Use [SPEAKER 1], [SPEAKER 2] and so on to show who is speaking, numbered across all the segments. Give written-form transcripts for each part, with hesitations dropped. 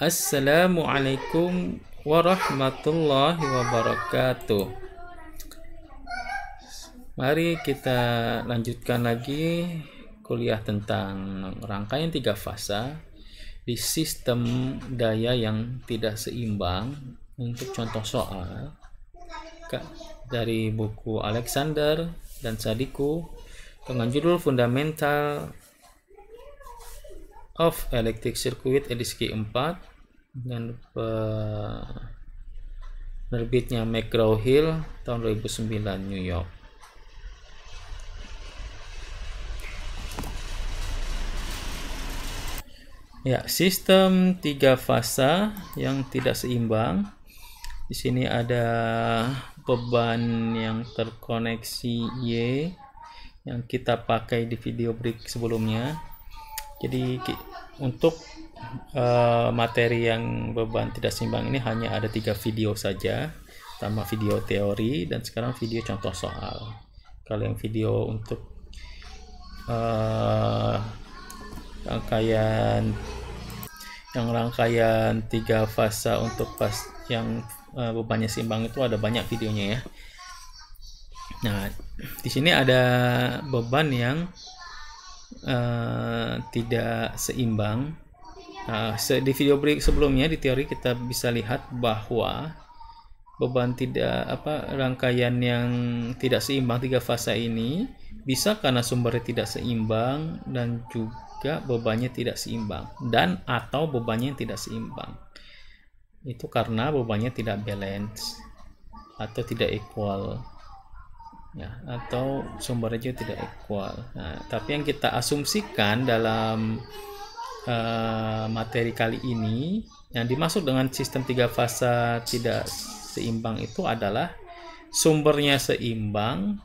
[SPEAKER 1] Assalamualaikum warahmatullahi wabarakatuh. Mari kita lanjutkan lagi kuliah tentang rangkaian tiga fasa di sistem daya yang tidak seimbang untuk contoh soal dari buku Alexander dan Sadiku dengan judul Fundamental of Electric Circuit edisi keempat dan penerbitnya McGraw-Hill tahun 2009 New York. Ya, sistem tiga fasa yang tidak seimbang. Di sini ada beban yang terkoneksi Y yang kita pakai di video break sebelumnya. Jadi untuk materi yang beban tidak seimbang ini hanya ada 3 video saja. Pertama video teori dan sekarang video contoh soal. Kalau yang video untuk rangkaian 3 fasa untuk yang bebannya seimbang itu ada banyak videonya ya. Nah, di sini ada beban yang tidak seimbang. Di video break sebelumnya di teori kita bisa lihat bahwa beban rangkaian yang tidak seimbang 3 fasa ini bisa karena sumbernya tidak seimbang dan juga bebannya tidak seimbang dan atau bebannya tidak seimbang. Itu karena bebannya tidak balance atau tidak equal. Ya, atau sumbernya juga tidak equal. Nah, tapi yang kita asumsikan dalam materi kali ini yang dimaksud dengan sistem 3 fasa tidak seimbang itu adalah sumbernya seimbang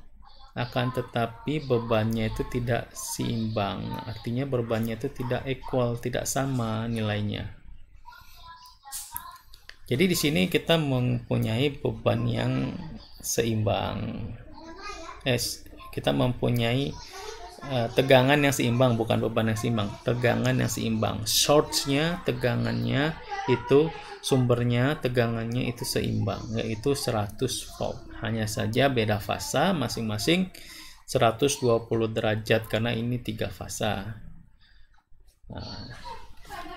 [SPEAKER 1] akan tetapi bebannya itu tidak seimbang. Artinya bebannya itu tidak equal, tidak sama nilainya. Jadi di sini kita mempunyai beban yang seimbang. Kita mempunyai tegangan yang seimbang, bukan beban yang seimbang, tegangan yang seimbang. Source-nya, tegangannya itu, sumbernya, tegangannya itu seimbang, yaitu 100 volt. Hanya saja beda fasa, masing-masing 120 derajat karena ini 3 fasa. Nah,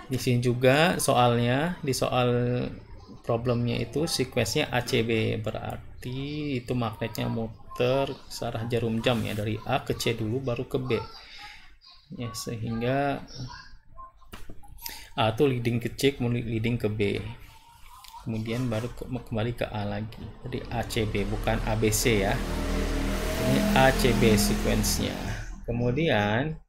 [SPEAKER 1] di sini juga soalnya, di soal problemnya itu sequence-nya ACB, berarti itu magnetnya searah jarum jam ya, dari A ke C dulu baru ke B ya, sehingga A itu leading ke C kemudian leading ke B kemudian baru kembali ke A lagi. Jadi ACB bukan ABC ya, ini ACB sequence-nya. Kemudian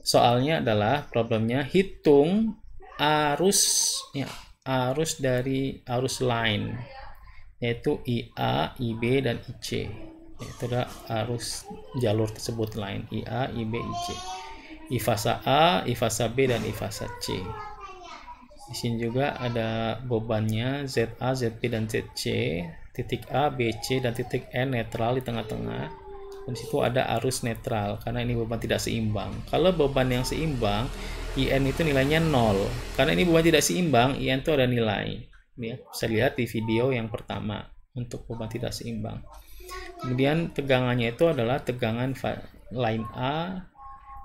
[SPEAKER 1] soalnya adalah problemnya hitung arus ya, arus dari arus line yaitu IA, IB, dan IC. Itu adalah arus jalur tersebut line IA, IB, IC. I fasa A, I fasa B, dan I fasa C. Di sini juga ada bebannya ZA, ZB, dan ZC. Titik A, B, C, dan titik N netral di tengah-tengah. Dan di situ ada arus netral karena ini beban tidak seimbang. Kalau beban yang seimbang, IN itu nilainya 0. Karena ini beban tidak seimbang, IN itu ada nilai. Ya, bisa lihat di video yang pertama untuk beban tidak seimbang. Kemudian tegangannya itu adalah tegangan line A,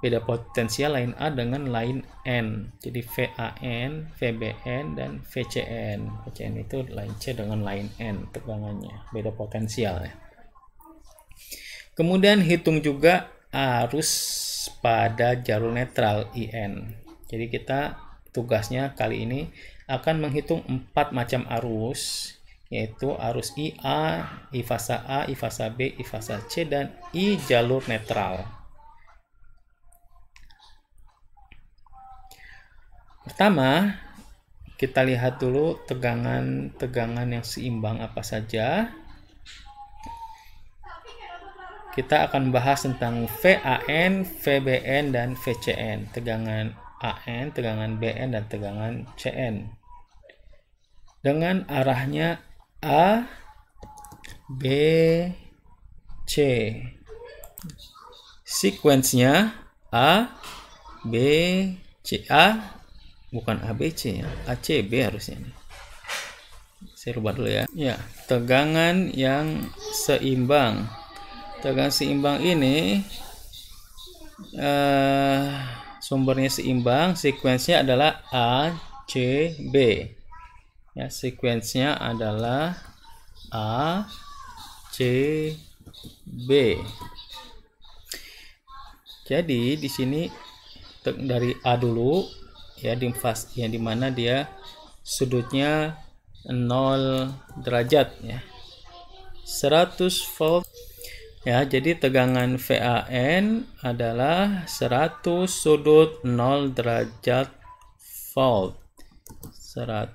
[SPEAKER 1] beda potensial line A dengan line N. Jadi VAN, VBN, dan VCN. VCN itu line C dengan line N tegangannya, beda potensial ya. Kemudian hitung juga arus pada jalur netral IN. Jadi kita tugasnya kali ini akan menghitung 4 macam arus, yaitu arus IA, I fasa A, I fasa B, I fasa C, dan I jalur netral. Pertama, kita lihat dulu tegangan yang seimbang apa saja. Kita akan bahas tentang VAN, VBN, dan VCN, tegangan AN, tegangan BN, dan tegangan CN. Dengan arahnya A, B, C. Sequence-nya A, B, C, A, bukan ABC ya, ACB harusnya. Saya rubah dulu ya. Ya, tegangan yang seimbang. Tegangan seimbang ini sumbernya seimbang, sekuensnya adalah ACB. Ya, sekuensnya adalah ACB. Jadi di sini dari A dulu ya, di fase yang dimana dia sudutnya 0 derajat ya, 100 volt ya. Jadi tegangan VAN adalah 100 sudut 0 derajat volt. 100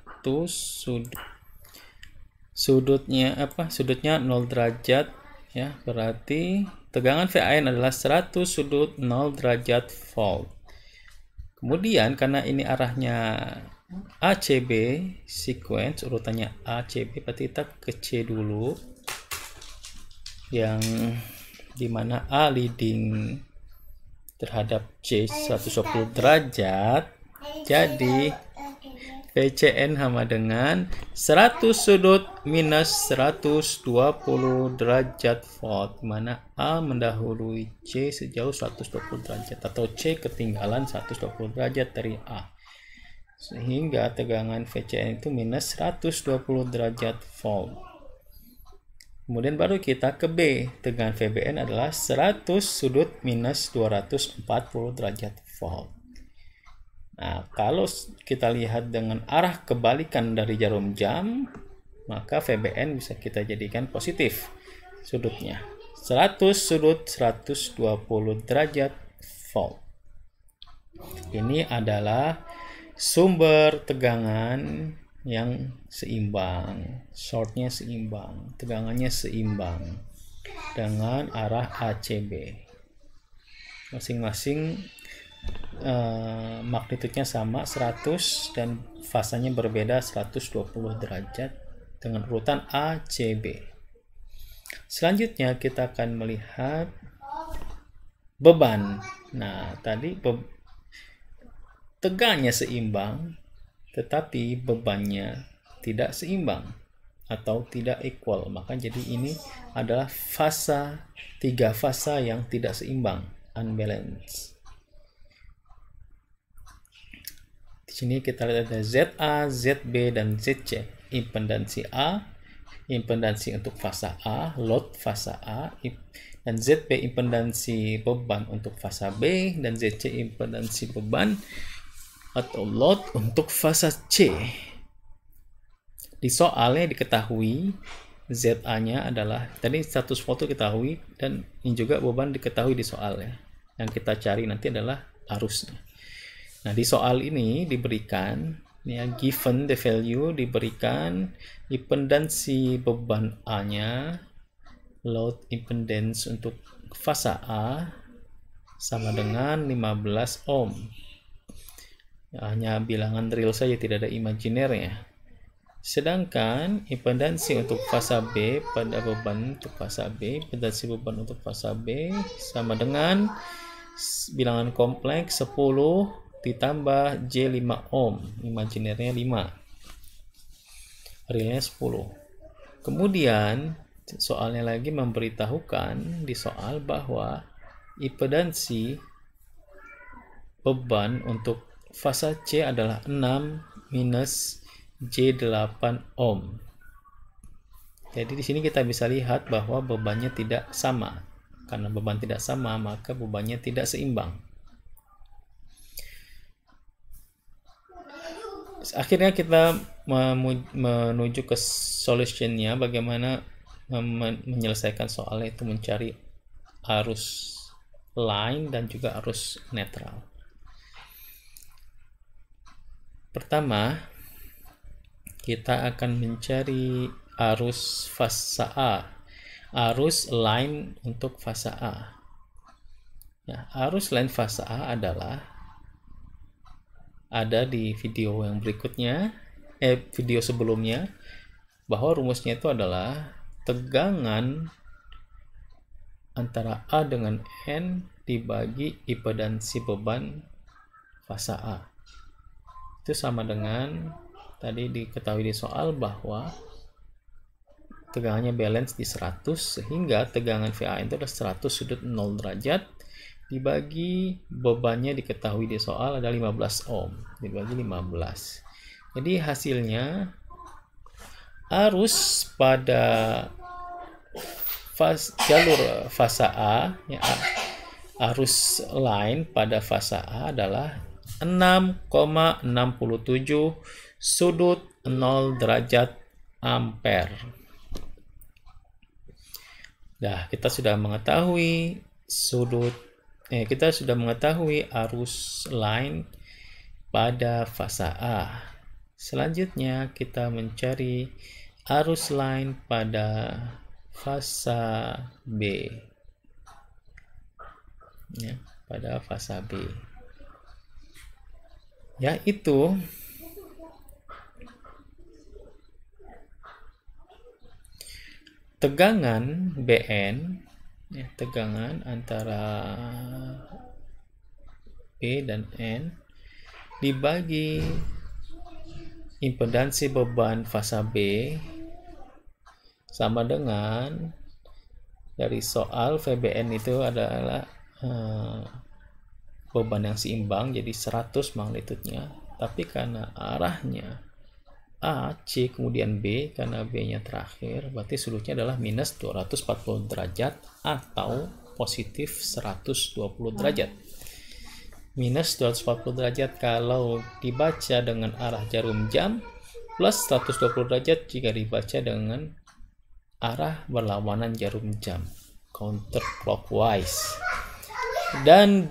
[SPEAKER 1] sudutnya 0 derajat ya, berarti tegangan VAN adalah 100 sudut 0 derajat volt. Kemudian karena ini arahnya ACB, sequence urutannya ACB, berarti kita ke C dulu, yang dimana A leading terhadap C 120 derajat. Jadi VCN sama dengan 100 sudut minus 120 derajat volt, mana A mendahului C sejauh 120 derajat atau C ketinggalan 120 derajat dari A, sehingga tegangan VCN itu minus 120 derajat volt. Kemudian baru kita ke B, tegangan VBN adalah 100 sudut minus 240 derajat volt. Nah, kalau kita lihat dengan arah kebalikan dari jarum jam, maka VBN bisa kita jadikan positif sudutnya. 100 sudut 120 derajat volt. Ini adalah sumber tegangan yang seimbang, shortnya seimbang, tegangannya seimbang dengan arah ACB. Masing-masing magnitudenya sama 100 dan fasanya berbeda 120 derajat dengan urutan ACB. Selanjutnya kita akan melihat beban. Nah, tadi tegangannya seimbang tetapi bebannya tidak seimbang atau tidak equal, maka jadi ini adalah fasa, 3 fasa yang tidak seimbang, unbalanced. Di sini kita lihat ada ZA, ZB, dan ZC. Impedansi A, impedansi untuk fasa A, load fasa A, dan ZB impedansi beban untuk fasa B, dan ZC impedansi beban atau load untuk fasa C. Di soalnya diketahui ZA-nya adalah tadi 100 volt diketahui, dan ini juga beban diketahui di soalnya. Yang kita cari nanti adalah arusnya. Nah, di soal ini diberikan ya, given the value, diberikan impedansi beban A-nya, load impedance untuk fasa A sama dengan 15 ohm. Ya, hanya bilangan real saja, tidak ada imajiner-nya. Sedangkan impedansi untuk fasa B pada beban untuk fasa B, impedansi beban untuk fasa B sama dengan bilangan kompleks 10 ditambah J5 ohm, imajinernya 5, realnya 10. Kemudian soalnya lagi memberitahukan di soal bahwa impedansi beban untuk fasa C adalah 6 minus J8 ohm. Jadi di sini kita bisa lihat bahwa bebannya tidak sama. Karena beban tidak sama, maka bebannya tidak seimbang. Akhirnya kita menuju ke solutionnya, bagaimana menyelesaikan soalnya itu mencari arus line dan juga arus netral. Pertama, kita akan mencari arus fasa A, arus line untuk fasa A. Ya, arus line fasa A adalah ada di video yang berikutnya, video sebelumnya, bahwa rumusnya itu adalah tegangan antara A dengan N dibagi impedansi beban fasa A. Itu sama dengan tadi diketahui di soal bahwa tegangannya balance di 100, sehingga tegangan VAN itu adalah 100 sudut 0 derajat dibagi bebannya diketahui di soal ada 15 ohm, dibagi 15. Jadi hasilnya arus pada jalur fasa A, ya, arus line pada fasa A adalah 6,67 sudut 0 derajat ampere. Nah, kita sudah mengetahui arus line pada fasa A. Selanjutnya kita mencari arus line pada fasa B. Ya, pada fasa B. Yaitu tegangan BN, ya, tegangan antara B dan N dibagi impedansi beban fasa B sama dengan, dari soal VBN itu adalah beban yang seimbang, jadi 100 magnitudenya, tapi karena arahnya A, C, kemudian B, karena B-nya terakhir, berarti sudutnya adalah minus 240 derajat atau positif 120 derajat. Minus 240 derajat kalau dibaca dengan arah jarum jam, plus 120 derajat jika dibaca dengan arah berlawanan jarum jam, counterclockwise. Dan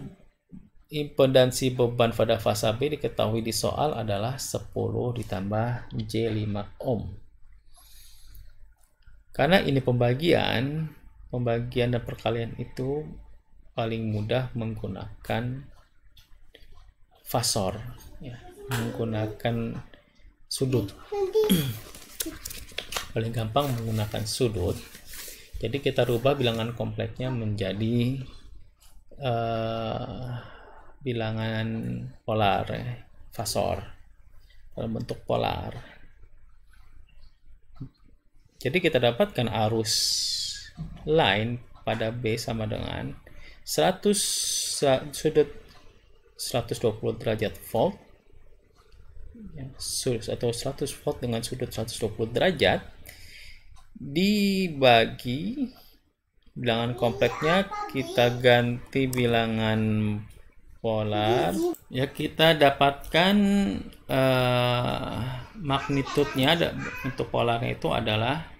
[SPEAKER 1] impedansi beban pada fasa B diketahui di soal adalah 10 ditambah J5 ohm. Karena ini pembagian dan perkalian itu paling mudah menggunakan fasor, ya, menggunakan sudut. Paling gampang menggunakan sudut. Jadi kita rubah bilangan kompleksnya menjadi bilangan polar, fasor dalam bentuk polar. Jadi kita dapatkan arus line pada B sama dengan 100 sudut 120 derajat volt, ya, atau 100 volt dengan sudut 120 derajat dibagi bilangan kompleksnya, kita ganti bilangan polar, ya, kita dapatkan magnitudenya untuk polarnya itu adalah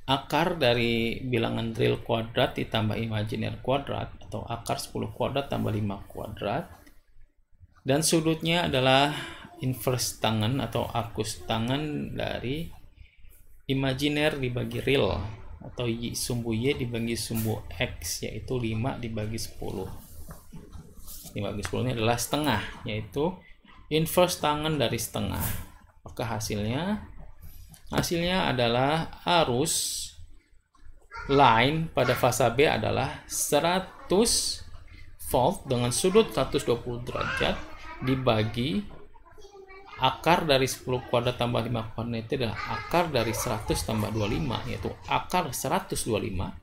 [SPEAKER 1] akar dari bilangan real kuadrat ditambah imajiner kuadrat, atau akar 10 kuadrat tambah 5 kuadrat, dan sudutnya adalah inverse tangen atau arcus tangen dari imajiner dibagi real, atau sumbu Y dibagi sumbu X, yaitu 5 dibagi 10. 5 bagi 10 ini adalah setengah, yaitu inverse tangen dari setengah. Maka hasilnya adalah arus line pada fasa B adalah 100 volt dengan sudut 120 derajat dibagi akar dari 10 kuadrat tambah 5 kuadrat itu adalah akar dari 100 tambah 25, yaitu akar 125.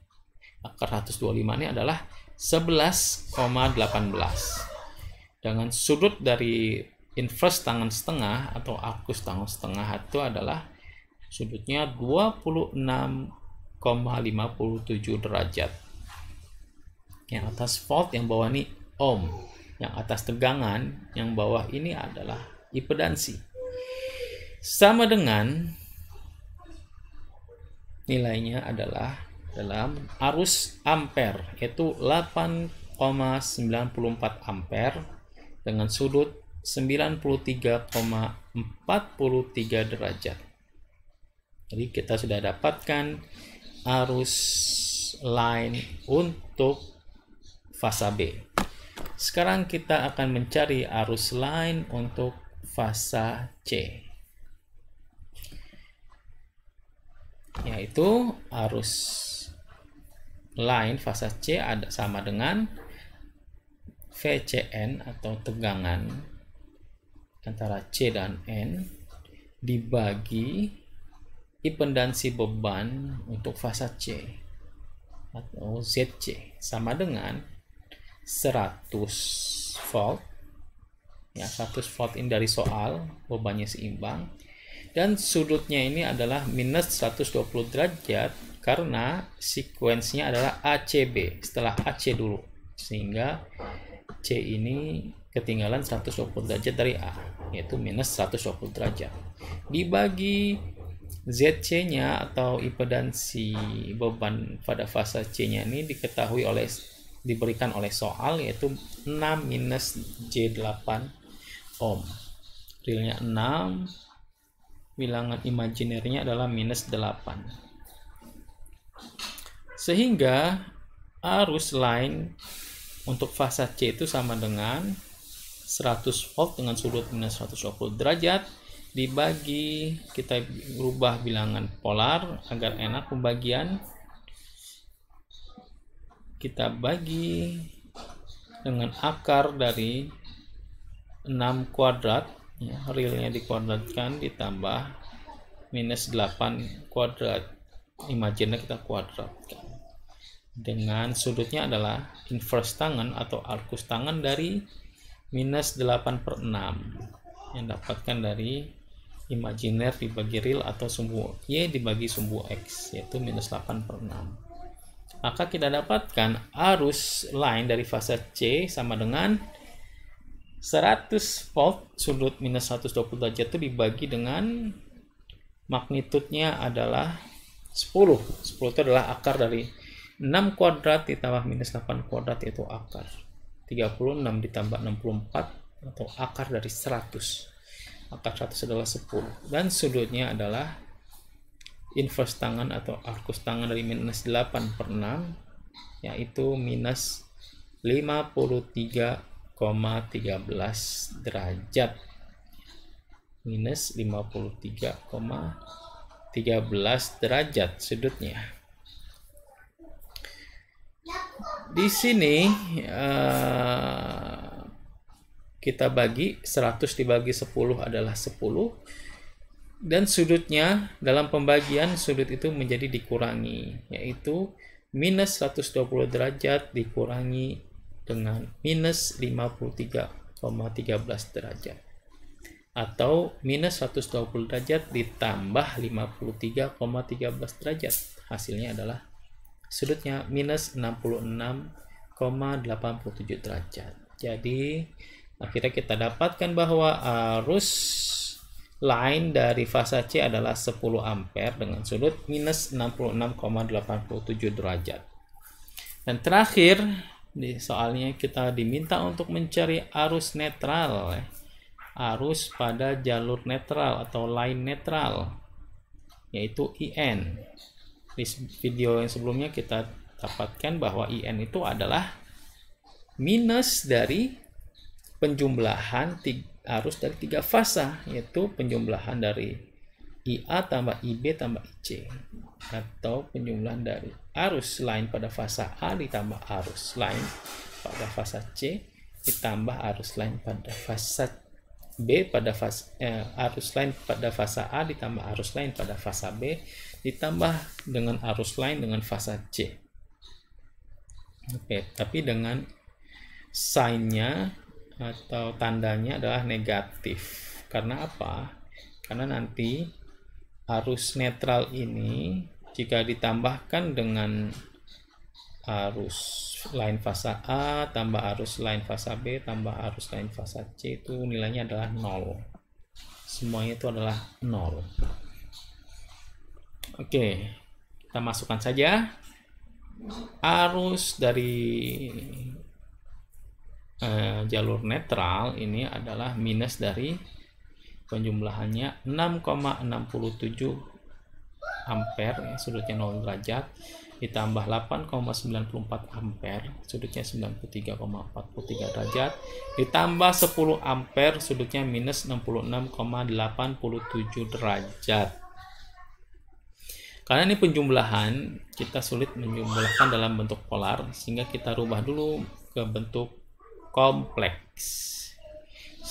[SPEAKER 1] Akar 125 ini adalah 11,18. Dengan sudut dari inverse tangen setengah atau arcus tangen setengah itu adalah sudutnya 26,57 derajat. Yang atas volt, yang bawah ini ohm. Yang atas tegangan, yang bawah ini adalah impedansi. Sama dengan nilainya adalah dalam arus ampere, yaitu 8,94 ampere dengan sudut 93,43 derajat. Jadi kita sudah dapatkan arus line untuk fasa B. Sekarang kita akan mencari arus line untuk fasa C, yaitu arus line fasa C ada sama dengan VCN atau tegangan antara C dan N dibagi impedansi beban untuk fasa C atau ZC sama dengan 100 volt ya, 100 volt ini dari soal, bebannya seimbang, dan sudutnya ini adalah minus 120 derajat karena sekuensinya adalah ACB setelah AC dulu, sehingga C ini ketinggalan 120 derajat dari A, yaitu minus 120 derajat dibagi ZC nya atau impedansi beban pada fasa C nya ini diberikan oleh soal, yaitu 6 minus J8 ohm. Realnya 6, bilangan imajinernya adalah minus 8. Sehingga arus line untuk fasa C itu sama dengan 100 volt dengan sudut minus 120 derajat dibagi, kita rubah bilangan polar agar enak pembagian, kita bagi dengan akar dari 6 kuadrat ya, realnya dikuadratkan ditambah minus 8 kuadrat, imajinnya kita kuadratkan, dengan sudutnya adalah inverse tangen atau arkus tangen dari minus 8/6 yang dapatkan dari imajiner dibagi real atau sumbu Y dibagi sumbu X, yaitu minus 8/6. Maka kita dapatkan arus line dari fasa C sama dengan 100 volt sudut minus 120 derajat itu dibagi dengan magnitudenya adalah 10. 10 itu adalah akar dari 6 kuadrat ditambah minus 8 kuadrat, yaitu akar 36 ditambah 64 atau akar dari 100. Akar 100 adalah 10 dan sudutnya adalah inverse tangen atau arkus tangen dari minus 8/6, yaitu minus 53,13 derajat. Minus 53,13 derajat sudutnya. Di sini kita bagi 100 dibagi 10 adalah 10, dan sudutnya dalam pembagian sudut itu menjadi dikurangi, yaitu minus 120 derajat dikurangi dengan minus 53,13 derajat, atau minus 120 derajat ditambah 53,13 derajat, hasilnya adalah sudutnya minus 66,87 derajat. Jadi akhirnya kita dapatkan bahwa arus line dari fasa C adalah 10 ampere dengan sudut minus 66,87 derajat. Dan terakhir di soalnya kita diminta untuk mencari arus netral, arus pada jalur netral atau line netral, yaitu IN. Di video yang sebelumnya kita dapatkan bahwa IN itu adalah minus dari penjumlahan arus dari 3 fasa, yaitu penjumlahan dari IA tambah IB tambah IC, atau penjumlahan dari arus line pada fasa A ditambah arus line pada fasa C ditambah arus line pada fasa B pada fasa arus line pada fasa A ditambah arus line pada fasa B ditambah dengan arus line dengan fasa C. Oke, tapi dengan sign-nya atau tandanya adalah negatif. Karena apa? Karena nanti arus netral ini jika ditambahkan dengan arus line fasa A tambah arus line fasa B tambah arus line fasa C, itu nilainya adalah 0. Semuanya itu adalah 0. Oke, kita masukkan saja arus dari jalur netral ini adalah minus dari penjumlahannya 6,67 ampere, sudutnya 0 derajat, ditambah 8,94 ampere, sudutnya 93,43 derajat, ditambah 10 ampere, sudutnya minus 66,87 derajat. Karena ini penjumlahan, kita sulit menjumlahkan dalam bentuk polar, sehingga kita rubah dulu ke bentuk kompleks.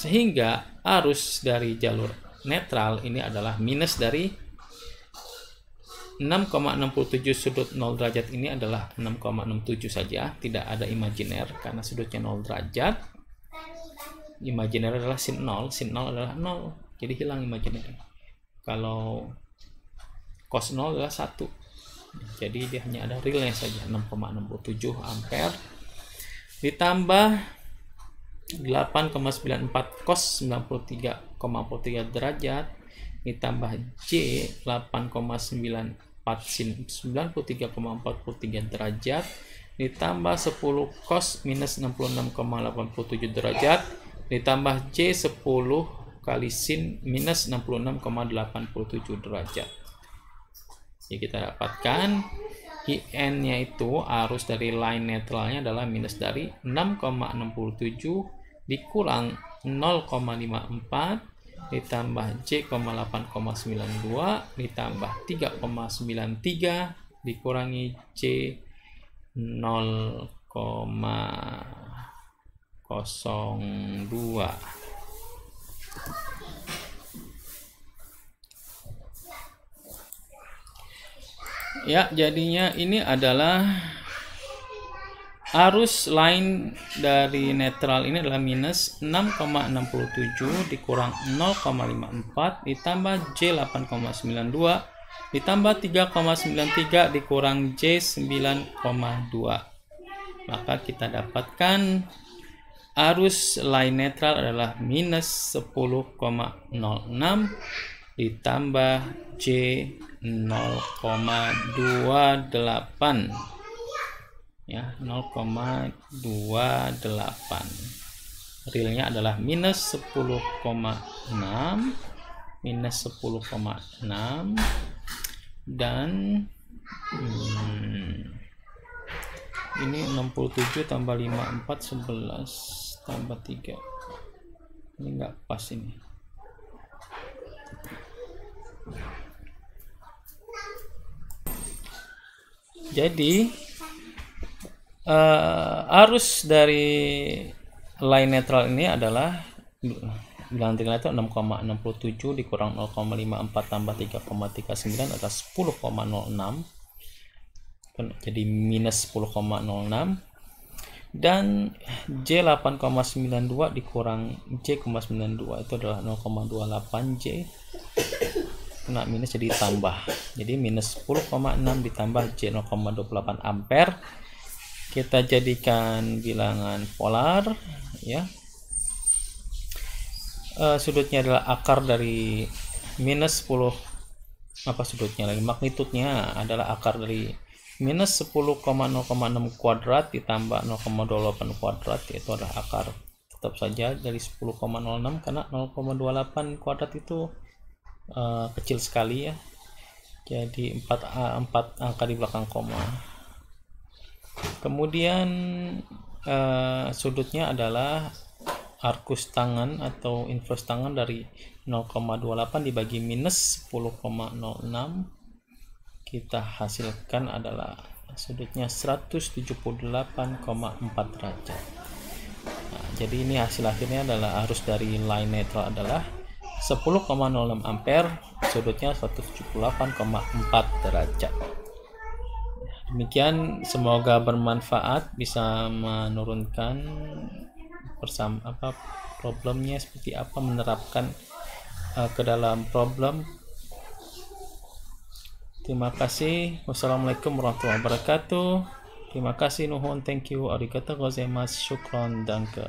[SPEAKER 1] Sehingga arus dari jalur netral ini adalah minus dari 6,67 sudut 0 derajat ini adalah 6,67 saja, tidak ada imajiner karena sudutnya 0 derajat. Imajiner adalah sin 0 adalah 0, jadi hilang imajiner. Kalau cos 0 adalah 1, jadi dia hanya ada realnya saja, 6,67 ampere ditambah 8,94 cos 93,43 derajat ditambah J 8,94 sin 93,43 derajat ditambah 10 cos minus 66,87 derajat ditambah J 10 kali sin minus 66,87 derajat. Jadi kita dapatkan IN nya itu arus dari line netralnya adalah minus dari 6,67 dikurang 0,54 ditambah J, 8,92 ditambah 3,93 dikurangi J 0,02. Ya, jadinya ini adalah arus line dari netral ini adalah minus 6,67 dikurang 0,54 ditambah J 8,92 ditambah 3,93 dikurang J 9,2. Maka kita dapatkan arus line netral adalah minus 10,06 ditambah J 0,28 ya, 0,28. realnya adalah minus 10,6 dan ini 67 tambah 54 11 tambah 3, ini enggak pas ini. Jadi arus dari line netral ini adalah bilangan tinggal itu 6,67 dikurang 0,54 tambah 3,39 adalah 10,06, jadi minus 10,06, dan J 8,92 dikurang J 0,92 itu adalah 0,28 J, kena minus jadi tambah, jadi minus 10,6 ditambah J 0,28 ampere. Kita jadikan bilangan polar ya. Sudutnya adalah akar dari minus 10, sudutnya lagi, magnitudnya adalah akar dari minus 10,0,6 kuadrat ditambah 0,28 kuadrat, yaitu adalah akar tetap saja dari 10,06 karena 0,28 kuadrat itu kecil sekali ya, jadi 4 angka di belakang koma. Kemudian sudutnya adalah arkus tangan atau inverse tangan dari 0,28 dibagi minus 10,06, kita hasilkan adalah sudutnya 178,4 derajat. Nah, jadi ini hasil akhirnya adalah arus dari line netral adalah 10,06 ampere, sudutnya 178,4 derajat. Demikian, semoga bermanfaat, bisa menurunkan problemnya seperti apa, menerapkan ke dalam problem. Terima kasih. Wassalamualaikum warahmatullahi wabarakatuh. Terima kasih, nuhun, thank you, arigatou gozaimasu, syukron, danke.